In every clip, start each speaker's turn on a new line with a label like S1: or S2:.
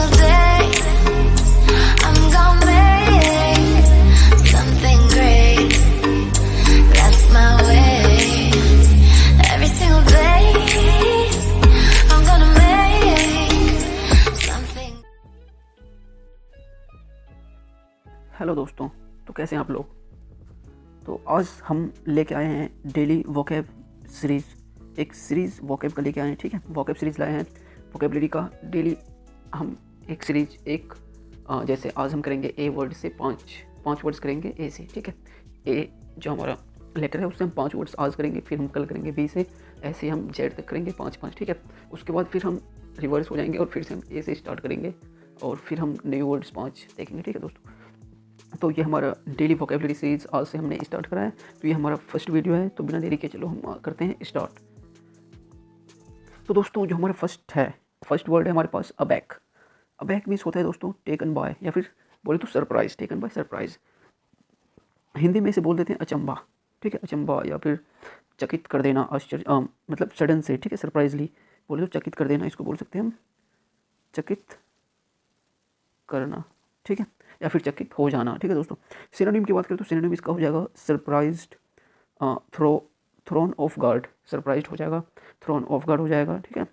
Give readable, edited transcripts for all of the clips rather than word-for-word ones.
S1: single day I'm gonna make something great. That's my way. Every single day I'm gonna make something.
S2: Hello दोस्तों, तो कैसे हैं आप लोग। तो आज हम लेके आए हैं डेली वोकैब सीरीज़, एक सीरीज़ वोकैब का लेके आए हैं। ठीक है, वोकैब सीरीज़ लाए हैं वोकैबलरी का। डेली हम एक सीरीज जैसे आज हम करेंगे ए वर्ड से पाँच वर्ड्स करेंगे ए से। ठीक है, ए जो हमारा लेटर है उससे हम 5 वर्ड्स आज करेंगे, फिर हम कल करेंगे बी से, ऐसे हम जेड तक करेंगे 5-5। ठीक है, उसके बाद फिर हम रिवर्स हो जाएंगे और फिर से हम ए से स्टार्ट करेंगे और फिर हम न्यू वर्ड्स 5 देखेंगे। ठीक है दोस्तों, तो ये हमारा डेली वोकैबलरी सीरीज़ आज से हमने स्टार्ट करा है। तो ये हमारा फर्स्ट वीडियो है, तो बिना देरी के चलो हम करते हैं स्टार्ट। तो दोस्तों जो हमारा फर्स्ट वर्ड है हमारे पास अबैक। अबैक मीन्स होता है दोस्तों टेकन बाय, या फिर बोले तो surprise, taken by surprise. Hindi में इसे बोल देते हैं अचंबा। ठीक है, अचंबा या फिर चकित कर देना, आश्चर्य, मतलब सडन से। ठीक है, सरप्राइजली बोले तो चकित कर देना, इसको बोल सकते हैं हम चकित करना। ठीक है, या फिर चकित हो जाना। ठीक है दोस्तों, सिनोनिम की बात करें तो सिनोनिम इसका हो जाएगा surprised, thrown off guard, surprised हो जाएगा, थ्रोन ऑफ गार्ड हो जाएगा। ठीक है,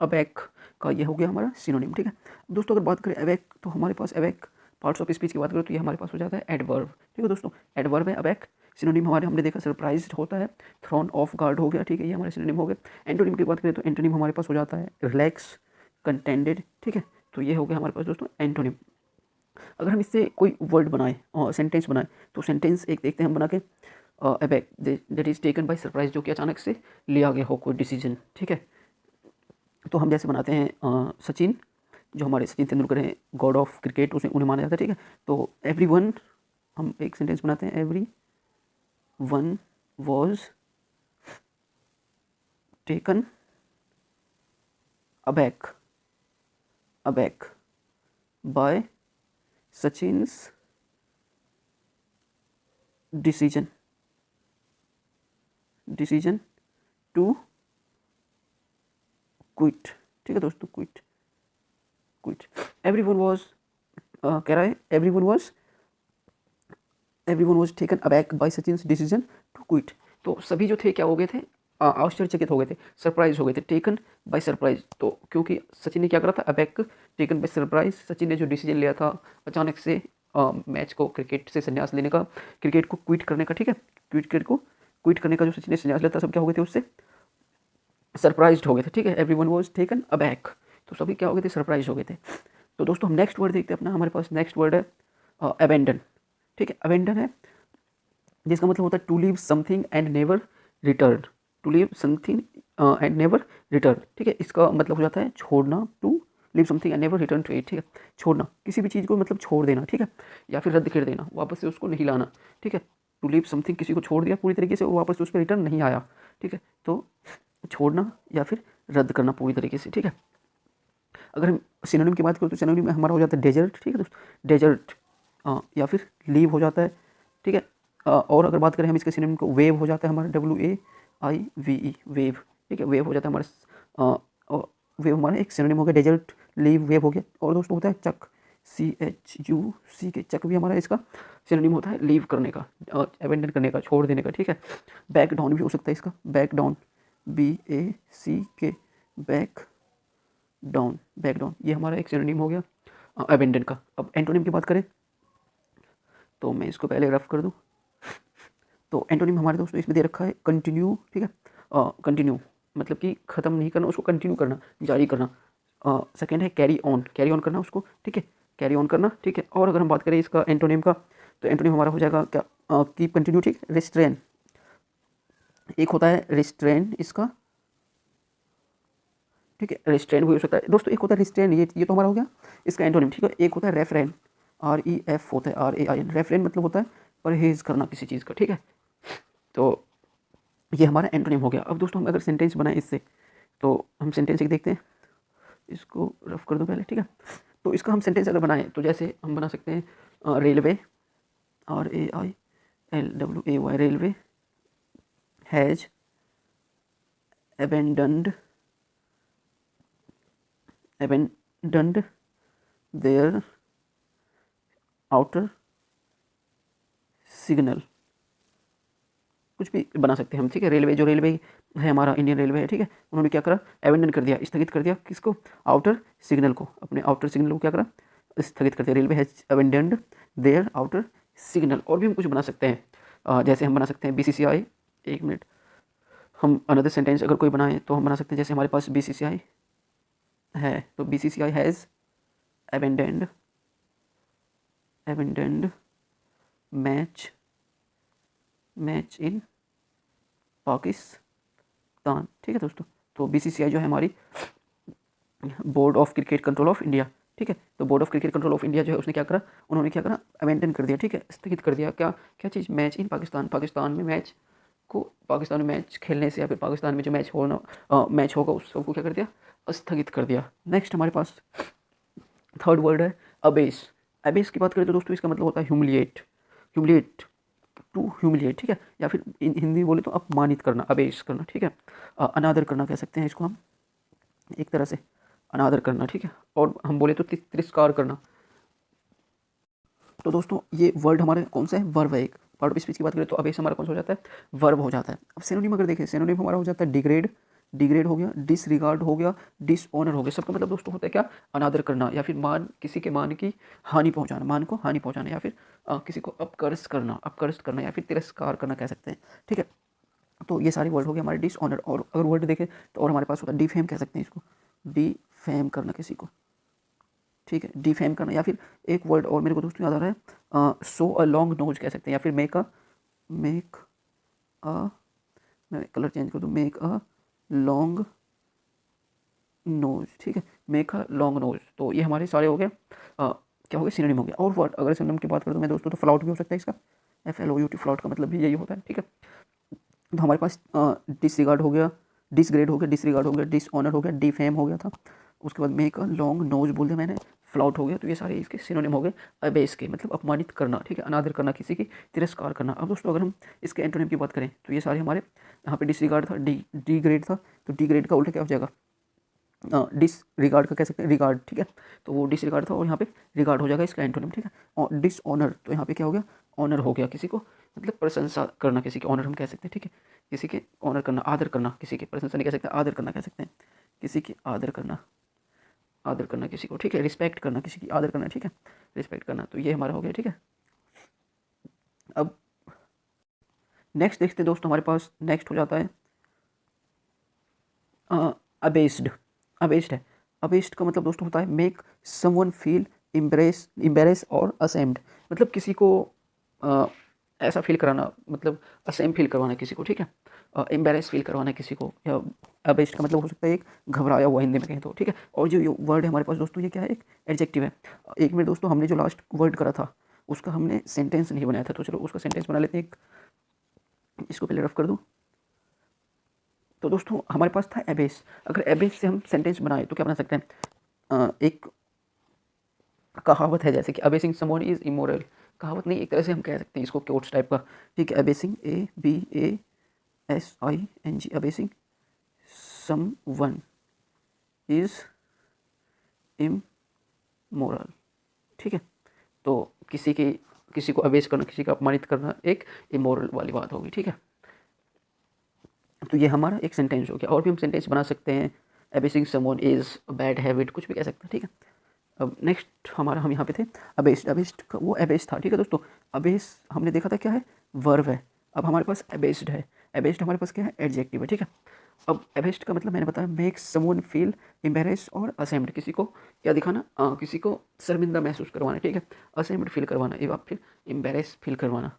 S2: अबैक का ये हो गया हमारा सिनोनिम। ठीक है दोस्तों, अगर बात करें अबैक, तो हमारे पास अबैक पार्ट्स ऑफ स्पीच की बात करें तो ये हमारे पास हो जाता है एडवर्ब। ठीक है दोस्तों, एडवर्ब है अबैक। सिनोनिम हमारे हमने देखा सरप्राइज्ड होता है, थ्रोन ऑफ गार्ड हो गया। ठीक है, ये हमारे सिनोनिम हो गए। एंटोनिम की बात करें तो एंटोनिम हमारे पास हो जाता है रिलैक्स, कंटेंडेड। ठीक है, तो ये हो गया हमारे पास दोस्तों एंटोनिम। अगर हम इससे कोई वर्ड बनाए और सेंटेंस बनाए तो सेंटेंस एक देखते हैं हम बना के, aback that is taken by surprise, जो कि अचानक से लिया गया हो कोई डिसीजन। ठीक है, तो हम जैसे बनाते हैं सचिन, जो हमारे सचिन तेंदुलकर हैं, गॉड ऑफ क्रिकेट, उसे उन्हें माना जाता है। ठीक है, तो एवरी वन, हम एक सेंटेंस बनाते हैं, every one was taken aback by Sachin's decision to quit. ठीक है दोस्तों, क्विट एवरीवन वाज, कह रहा है everyone was taken aback by Sachin's decision to quit. तो सभी जो थे क्या हो गए थे, आश्चर्यचकित हो गए थे, सरप्राइज हो गए थे, टेकन बाय सरप्राइज। तो क्योंकि सचिन ने क्या करा था, अबैक, टेकन बाय सरप्राइज, सचिन ने जो डिसीजन लिया था अचानक से मैच को, क्रिकेट से संन्यास लेने का, क्रिकेट को क्विट करने का। ठीक है, क्विट करने का जो सचिन ने संन्यास लिया था, सब क्या हो गए थे उससे सरप्राइज्ड हो गए थे। ठीक है, एवरीवन वाज टेकन अबैक, तो सभी क्या हो गए थे, सरप्राइज हो गए थे। तो दोस्तों हम नेक्स्ट वर्ड देखते हैं अपना। हमारे पास नेक्स्ट वर्ड है अबेंडन। ठीक है, अबेंडन है जिसका मतलब होता है to leave something and never return, to leave something and never return. ठीक है, इसका मतलब हो जाता है छोड़ना, to leave something and never return to it. ठीक है, छोड़ना, किसी भी चीज़ को मतलब छोड़ देना। ठीक है, या फिर रद्द कर देना, वापस से उसको नहीं लाना। ठीक है, टू लीव समथिंग, किसी को छोड़ दिया पूरी तरीके से, वो वापस उस पर रिटर्न नहीं आया। ठीक है, तो छोड़ना या फिर रद्द करना पूरी तरीके से। ठीक है, अगर हम सिनोनिम की बात करें तो सिनोनिम में हमारा हो जाता है डेजर्ट। ठीक है दोस्तों, डेजर्ट या फिर लीव हो जाता है। ठीक है, और अगर बात करें हम इसके सिनोनिम को, वेव हो जाता है हमारा, WAIVE, वेव। ठीक है, वेव हो जाता है हमारा, वेव हमारा एक सिनोनिम हो गया, डेजर्ट, लीव, वेव हो गया। और दोस्तों होता है चक, CHUC, चक भी हमारा इसका सिनोनिम होता है लीव करने का, अबेंडन करने का, छोड़ देने का। ठीक है, बैक डाउन भी हो सकता है इसका, back down, BACK, back down, ये हमारा एक सिनोनिम हो गया अबेंडन का। अब एंटोनिम की बात करें तो मैं इसको पहले रफ कर दूं, तो एंटोनिम हमारे दोस्तों इसमें दे रखा है कंटिन्यू। ठीक है, कंटिन्यू मतलब कि ख़त्म नहीं करना, उसको कंटिन्यू करना, जारी करना। सेकेंड है कैरी ऑन करना उसको। ठीक है, कैरी ऑन करना। ठीक है, और अगर हम बात करें इसका एंटोनिम का, तो एंटोनिम हमारा हो जाएगा क्या, कीप कंटिन्यू। ठीक, रिस्ट्रेन, एक होता है रिस्ट्रेन इसका। ठीक है, रिस्ट्रेन भी हो सकता है दोस्तों, एक होता है रिस्ट्रेन, ये तो हमारा हो गया इसका एंटोनिम। ठीक है, एक होता है रेफरेन, REF होता है, RAIN, रेफरेन मतलब होता है परहेज करना किसी चीज़ का। ठीक है, तो ये हमारा एंटोनिम हो गया। अब दोस्तों हम अगर सेंटेंस बनाएं इससे, तो हम सेंटेंस एक देखते हैं, इसको रफ कर दो पहले। ठीक है, तो इसका हम सेंटेंस अगर बनाएं तो जैसे हम बना सकते हैं railway, RAILWAY, railway has abandoned there outer signal, कुछ भी बना सकते हैं हम, ठीक है। रेलवे, जो रेलवे है हमारा, इंडियन रेलवे है, ठीक है, उन्होंने क्या करा, एबेंडन कर दिया, स्थगित कर दिया किसको, आउटर सिग्नल को, अपने आउटर सिग्नल को क्या करा, स्थगित कर दिया। Railway has abandoned their outer signal. और भी हम कुछ बना सकते हैं, जैसे हम बना सकते हैं BCCI, एक मिनट, हम अनदर सेंटेंस अगर कोई बनाए तो हम बना सकते हैं, जैसे हमारे पास BCCI है तो BCCI has abandoned match in Pakistan, ठीक है दोस्तों। तो BCCI जो है हमारी board of cricket control of India, ठीक है। तो board of cricket control of India जो है उसने क्या करा, उन्होंने क्या करा, अबेंडन कर दिया, ठीक है, स्थगित कर दिया, क्या क्या चीज़, मैच इन पाकिस्तान, पाकिस्तान में मैच खेलने से, या फिर पाकिस्तान में जो मैच होगा उस सबको क्या कर दिया, स्थगित कर दिया। नेक्स्ट हमारे पास थर्ड वर्ड है अबेस। अबेस की बात करें तो दोस्तों इसका मतलब होता है ह्यूमिलिएट, टू ह्यूमिलिएट, ठीक है, या फिर हिंदी बोले तो अपमानित करना, अबेस करना, ठीक है। अनादर करना कह सकते हैं इसको हम, एक तरह से अनादर करना, ठीक है। और हम बोले तो तिरस्कार करना। तो दोस्तों ये वर्ड हमारे कौन सा है, वर्ब है। एक पार्ट ऑफ स्पीच की बात करें तो अबेस हमारा कौन सा हो जाता है, वर्ब हो जाता है। अब सिनोनिम अगर देखें, सिनोनिम हमारा हो जाता है डिग्रेड हो गया, डिसरिगार्ड हो गया, डिसऑनर हो गया। सबका मतलब दोस्तों होता है क्या, अनादर करना, या फिर किसी के मान की हानि पहुंचाना, मान को हानि पहुंचाना, या फिर किसी को अपकर्ष करना, या फिर तिरस्कार करना कह सकते हैं, ठीक है। तो ये सारे वर्ड हो गए हमारे डिसऑनर। और अगर वर्ड देखें तो और हमारे पास होता है डिफेम, कह सकते हैं इसको, डिफेम करना किसी को, ठीक है, डिफेम करना। या फिर एक वर्ड और मेरे को दोस्तों याद आ रहा है, सो अ लॉन्ग नोज कह सकते हैं, या फिर मेक अ मैं कलर चेंज कर दूँ, मेक अ लॉन्ग नोज, ठीक है, मेक अ लॉन्ग नोज। तो ये हमारे सारे हो गए, क्या हो गए, सिनोनिम हो गया। और वर्ड अगर सिनोनिम की बात करूँ तो मैं दोस्तों, तो फ्लाउट भी हो सकता है, इसका FLOUT, फ्लाउट का मतलब भी यही होता है, ठीक है। तो हमारे पास डिसरिगार्ड हो गया, डिसग्रेड हो गया, डिसरिगार्ड हो गया, डिसऑनर हो गया, डिफेम हो गया था, उसके बाद मेक अ लॉन्ग नोज बोल दिया मैंने, फ्लाउट हो गया। तो ये सारे इसके सिनोनिम हो गए अबेस के, मतलब अपमानित करना, ठीक है, अनादर करना, किसी की तिरस्कार करना। अब दोस्तों अगर हम इसके एंटोनिम की बात करें तो ये सारे हमारे, यहाँ पे डिसरिगार्ड था, डिग्रेड था, तो डिग्रेड का उल्टा क्या हो जाएगा, डिसरिगार्ड का कह सकते हैं रिगार्ड, ठीक है। तो वो डिसरिगार्ड था और यहाँ पे रिगार्ड हो जाएगा इसका एंटोनिम, ठीक है। और डिसऑनर, तो यहाँ पे क्या हो गया, ऑनर हो गया, किसी को मतलब प्रशंसा करना, किसी के ऑनर हम कह सकते हैं, ठीक है, किसी के ऑनर करना, आदर करना, किसी की प्रशंसा नहीं कह सकते, आदर करना कह सकते हैं, किसी की आदर करना किसी को, ठीक है, रिस्पेक्ट करना, किसी की आदर करना, ठीक है, रिस्पेक्ट करना। तो ये हमारा हो गया, ठीक है। अब नेक्स्ट देखते हैं दोस्तों, हमारे पास नेक्स्ट हो जाता है अबेस्ड। अबेस्ड है, अबेस्ड का मतलब दोस्तों होता है मेक समवन फील एम्बेरेस और असेम्ड, मतलब किसी को ऐसा फील कराना, मतलब असेम फील करवाना किसी को, ठीक है, एम्बेरेस फील करवाना किसी को। या अबेस्ड का मतलब हो सकता है एक घबराया हुआ, हिंदी में कहें तो, ठीक है। और जो वर्ड है हमारे पास दोस्तों, ये क्या है, एक एडजेक्टिव है। एक मिनट दोस्तों, हमने जो लास्ट वर्ड करा था उसका हमने सेंटेंस नहीं बनाया था, तो चलो उसका सेंटेंस बना लेते हैं। इसको पहले रफ कर दूँ। तो दोस्तों हमारे पास था एबेस। अगर एबेस से हम सेंटेंस बनाए तो क्या बना सकते हैं, एक कहावत है जैसे कि अबेसिंग समवन इज़ इमोरल, कहावत नहीं, एक तरह से हम कह सकते हैं इसको, कोट्स टाइप का, ठीक है। अबेसिंग, ABASING, अबेसिंग समवन इज़ इमोरल, ठीक है। तो किसी को अबेस करना, किसी का अपमानित करना एक इमोरल वाली बात होगी, ठीक है। तो ये हमारा एक सेंटेंस हो गया। और भी हम सेंटेंस बना सकते हैं, अबेसिंग समवन इज़ बैड हैबिट, कुछ भी कह सकते हैं, ठीक है। अब नेक्स्ट हमारा, हम यहाँ पे थे अबेस्ड। अबेस्ड का वो अबेस था, ठीक है दोस्तों। अबेस हमने देखा था क्या है, वर्ब है। अब हमारे पास अबेस्ड है। अबेस्ड हमारे पास क्या है, एडजेक्टिव है, ठीक है। अब अबेस्ड का मतलब मैंने बताया मेक समवन फील एम्बेरेस और असेम्ड, किसी को क्या दिखाना, किसी को शर्मिंदा महसूस करवाना, ठीक है, असेम्ड फील करवाना, या फिर एम्बेरेस फील करवाना।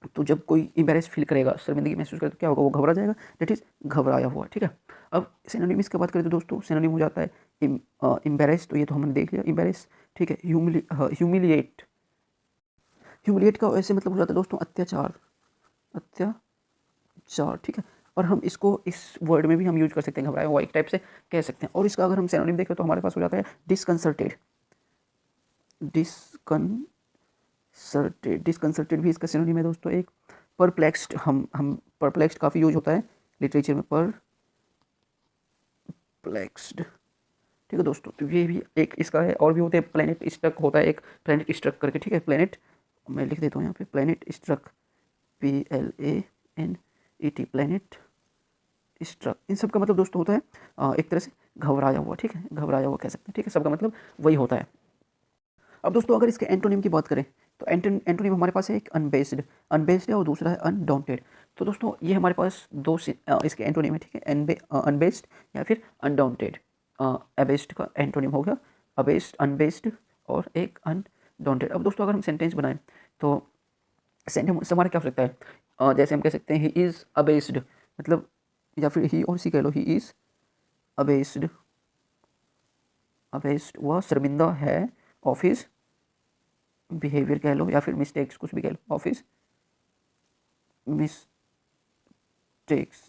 S2: तो जब कोई एम्बेरेस फील करेगा, शर्मिंदगी महसूस करे, तो क्या होगा, वो घबरा जाएगा, दैट इज घबराया हुआ, ठीक है। अब सिनोनिम्स की बात करें तो दोस्तों सिनोनिम हो जाता है एम्बेरेस, तो ये तो हमने देख लिया, एम्बेरेस, ठीक है। ह्यूमिलिएट, ह्यूमिलिएट का ऐसे मतलब हो जाता है दोस्तों अत्याचार, ठीक है। और हम इसको इस वर्ड में भी हम यूज कर सकते हैं, घबराया हुआ एक टाइप से कह सकते हैं। और इसका अगर हम सिनोनिम देखें तो हमारे पास हो जाता है डिसकंसर्टेड, डिसकंसर्टेड भी इसका सिनोनिम है दोस्तों एक। परप्लेक्स्ड, हम परप्लेक्स्ड काफ़ी यूज होता है लिटरेचर में, परप्लेक्स्ड, ठीक है दोस्तों, तो ये भी एक इसका है। और भी होते हैं, प्लेनेट स्ट्रक होता है एक, प्लेनेट स्ट्रक करके, ठीक है। प्लेनेट मैं लिख देता हूँ यहाँ पे, planet struck, PLANET, planet struck. इन सब का मतलब दोस्तों होता है एक तरह से घबराया हुआ, ठीक है, घबराया हुआ कह सकते हैं, ठीक है। सबका मतलब वही होता है। अब दोस्तों अगर इसके एंटोनिम की बात करें तो एंटोनिम हमारे पास है एक अनबेस्ड, अनबेस्ड है, और दूसरा है अनडाउंटेड। तो दोस्तों ये हमारे पास दो इसके एंटोनिम है, ठीक है। अनबेस्ड या फिर अनडाउंटेड। अबेस्ड का एंटोनिम हो गया अबेस्ड, अनबेस्ड, और एक अनडाउंटेड। अब दोस्तों अगर हम सेंटेंस बनाएं तो सेंटेंस हमारा क्या हो सकता है, जैसे हम कह सकते हैं ही इज़ अबेस्ड, मतलब, या फिर ही और सी कह लो, ही इज़ अबेस्ड, अबेस्ड वह शर्मिंदा है ऑफ हिज बिहेवियर कह लो, या फिर मिस्टेक्स, कुछ भी कह लो, ऑफ हिज मिस्टेक्स,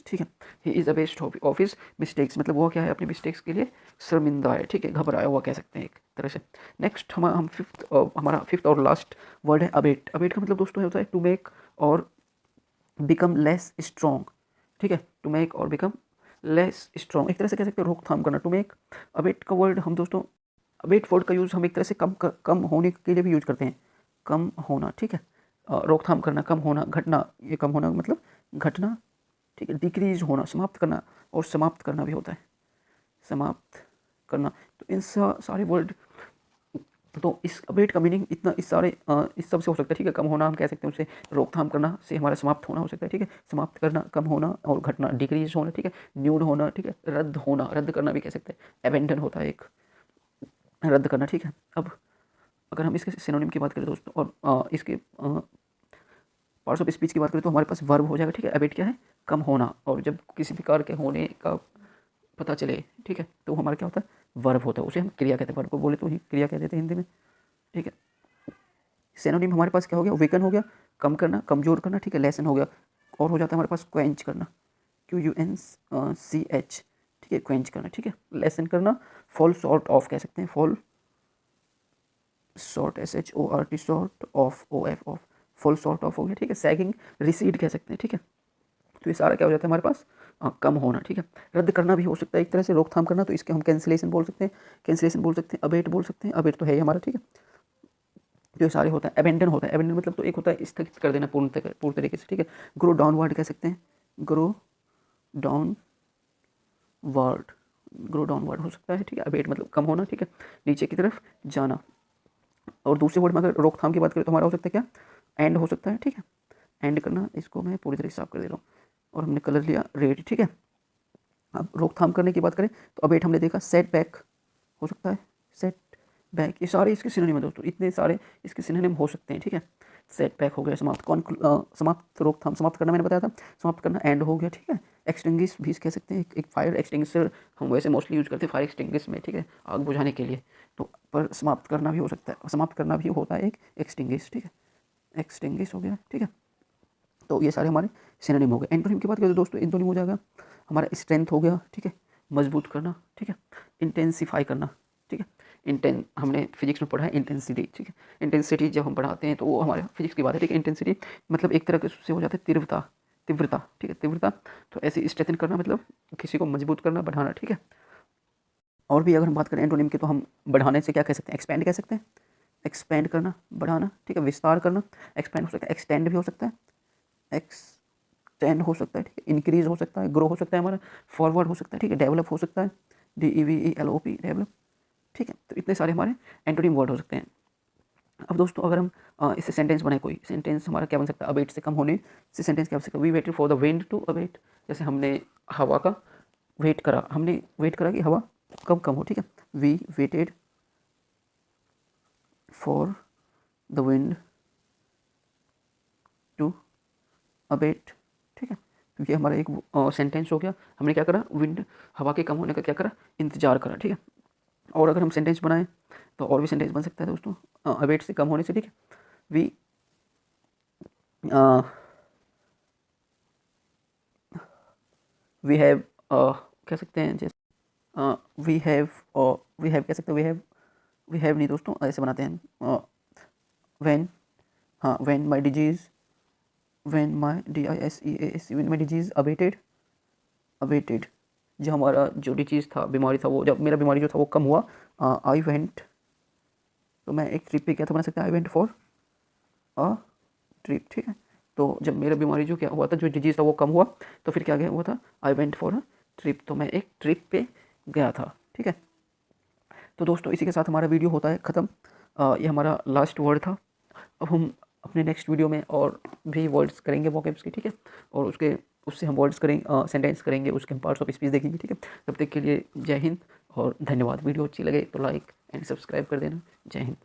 S2: ठीक है। He is abased of his mistakes, मतलब वो क्या है, अपने मिस्टेक्स के लिए शर्मिंदा है, ठीक है, घबराया हुआ कह सकते हैं एक तरह से। नेक्स्ट हम फिफ्थ, हमारा फिफ्थ और लास्ट वर्ड है अबेट। अबेट का मतलब दोस्तों होता है टू मेक और बिकम लेस स्ट्रॉन्ग, ठीक है, टू मेक और बिकम लेस स्ट्रॉन्ग, एक तरह से कह सकते हैं रोकथाम करना, टू मेक। अबेट का वर्ड हम दोस्तों, अबेट वर्ड का यूज़ हम एक तरह से कम होने के लिए भी यूज करते हैं, कम होना, ठीक है। रोकथाम करना, कम होना, घटना, ये कम होना मतलब घटना, ठीक है। डिक्रीज होना, समाप्त करना, और समाप्त करना भी होता है, समाप्त करना। तो इन सारे वर्ड, तो इस अबेट का मीनिंग इतना, इस सब से हो सकता है, ठीक है। कम होना हम कह सकते हैं उससे, रोकथाम करना से हमारा समाप्त होना हो सकता है, ठीक है। समाप्त करना, कम होना, और घटना डिक्रीज होना, ठीक है। न्यूड होना, ठीक है। रद्द होना, रद्द करना भी कह सकते हैं, एबेंडन होता है एक, रद्द करना, ठीक है। अब अगर हम इसके सिनोनिम की बात करें दोस्तों, और इसके पार्ट्स ऑफ स्पीच की बात करें तो हमारे पास वर्ब हो जाएगा, ठीक है। अबेट क्या है, कम होना, और जब किसी प्रकार के होने का पता चले, ठीक है, तो हमारा क्या होता है, वर्ब होता है, उसे हम क्रिया कहते हैं। वर्ब को बोले तो ही क्रिया कह देते हैं हिंदी में, ठीक है। सिनोनिम हमारे पास क्या हो गया, वीकन हो गया, कम करना, कमजोर करना, ठीक है। लेसन हो गया, और हो जाता है हमारे पास क्वेंच करना, QUNCH, ठीक है, क्वेंच करना, ठीक है। लेसन करना, फॉल शॉर्ट ऑफ कह सकते हैं, fall short, SHORT, short of, OF, of, fall short of हो गया, ठीक है। सैगिंग, रिसीड कह सकते हैं, ठीक है। तो ये सारा क्या हो जाता है हमारे पास, कम होना, ठीक है। रद्द करना भी हो सकता है एक तरह से, रोकथाम करना, तो इसके हम कैंसिलेशन बोल सकते हैं, कैंसिलेशन बोल सकते हैं, अबेट बोल सकते हैं, अबेट तो है ही हमारा, ठीक है। तो ये सारे होता है। एबेंडन होता है, एबेंडन मतलब तो एक होता है स्थगित कर देना पूर्ण तरीके से, ठीक है। ग्रो डाउनवर्ड कह सकते हैं, grow down word, grow downward हो सकता है, ठीक है। अबेट मतलब कम होना, ठीक है, नीचे की तरफ जाना। और दूसरे वर्ड में अगर रोकथाम की बात करें तो हमारा हो सकता है क्या, एंड हो सकता है, ठीक है, एंड करना। इसको मैं पूरी तरह से साफ कर दे रहा हूँ, और हमने कलर लिया रेड, ठीक है। अब रोकथाम करने की बात करें तो अबेट हमने देखा, सेट बैक हो सकता है, सेट बैक, ये सारे इसके सिनोनिम है दोस्तों, इतने सारे इसके सिनोनिम हो सकते हैं, ठीक है। सेट बैक हो गया, समाप्त, समाप्त, रोकथाम, समाप्त करना मैंने बताया था, समाप्त करना, एंड हो गया, ठीक है। एक्सटिंग्विश भी कह सकते हैं, एक फायर एक्सटिंग्विशर हम वैसे मोस्टली यूज करते हैं फायर एक्सटिंग्विश में, ठीक है, आग बुझाने के लिए। तो पर समाप्त करना भी हो सकता है, समाप्त करना भी होता है एक एक्सटिंग्विश, ठीक है, एक्सटिंग्विश हो गया, ठीक है। तो ये सारे हमारे सिनोनिम हो गए। एंटोनिम की बात करें तो दोस्तों एंटोनिम हो जाएगा हमारा स्ट्रेंथ हो गया, ठीक है, मजबूत करना, ठीक है, इंटेंसिफाई करना, ठीक है। हमने फिजिक्स में पढ़ा है इंटेंसिटी, ठीक है। इंटेंसिटी जब हम पढ़ाते हैं तो वो हमारे फिजिक्स की बात है, ठीक है। इंटेंसिटी मतलब एक तरह के से हो जाता है तीव्रता, तीव्रता, ठीक है, तीव्रता। तो ऐसे स्ट्रेंथन करना मतलब किसी को मजबूत करना, बढ़ाना, ठीक है। और भी अगर हम बात करें एंटोनिम की तो हम बढ़ाने से क्या कह सकते हैं, एक्सपेंड कह सकते हैं, एक्सपेंड करना, बढ़ाना, ठीक है, विस्तार करना, एक्सपेंड हो सकता है, एक्सटेंड भी हो सकता है, एक्सटेंड हो सकता है, ठीक है, इंक्रीज हो सकता है, ग्रो हो सकता है हमारा, फॉरवर्ड हो सकता है, ठीक है, डेवलप हो सकता है, DEVELOP, डेवलप, ठीक है। तो इतने सारे हमारे एंटोनिम वर्ड हो सकते हैं। अब दोस्तों अगर हम इससे सेंटेंस बनाए, कोई सेंटेंस हमारा क्या बन सकता है, अबेट से कम होने से सेंटेंस क्या बन सकता है, we waited for the wind to abate, जैसे हमने हवा का वेट करा, हमने वेट करा कि हवा कब कम हो, ठीक है। We waited for the wind to abate, ठीक है। तो ये हमारा एक सेंटेंस हो गया, हमने क्या करा, विंड, हवा के कम होने का क्या करा, इंतजार करा, ठीक है। और अगर हम सेंटेंस बनाएं तो और भी सेंटेंस बन सकता है दोस्तों, अबेट से कम होने से, ठीक है। वी वी हैव कह सकते हैं, जैसे वी हैव कह सकते हैं, वी हैव नहीं दोस्तों, ऐसे बनाते हैं, व्हेन, हाँ, when my disease, when my DISEAS, when my disease abetted, abetted, जो हमारा जो डिजीज़ था, बीमारी था, वो जब मेरा बीमारी जो था वो कम हुआ, आई वेंट, तो मैं एक ट्रिप पे गया था, बना सकते हैं I went for a trip, ठीक है। तो जब मेरा बीमारी जो क्या हुआ था, जो डिजीज़ था वो कम हुआ, तो फिर क्या गया हुआ था, I went for a trip, तो मैं एक ट्रिप पे गया था, ठीक है। तो दोस्तों इसी के साथ हमारा वीडियो होता है ख़त्म। ये हमारा लास्ट वर्ड था। अब हम अपने नेक्स्ट वीडियो में और भी वर्ड्स करेंगे वोकैब्स की, ठीक है, और उससे हम वर्ड्स करेंगे, सेंटेंस करेंगे, उसके हम पार्ट्स ऑफ स्पीच देखेंगे, ठीक है। तब तक के लिए जय हिंद और धन्यवाद। वीडियो अच्छी लगे तो लाइक एंड सब्सक्राइब कर देना। जय हिंद।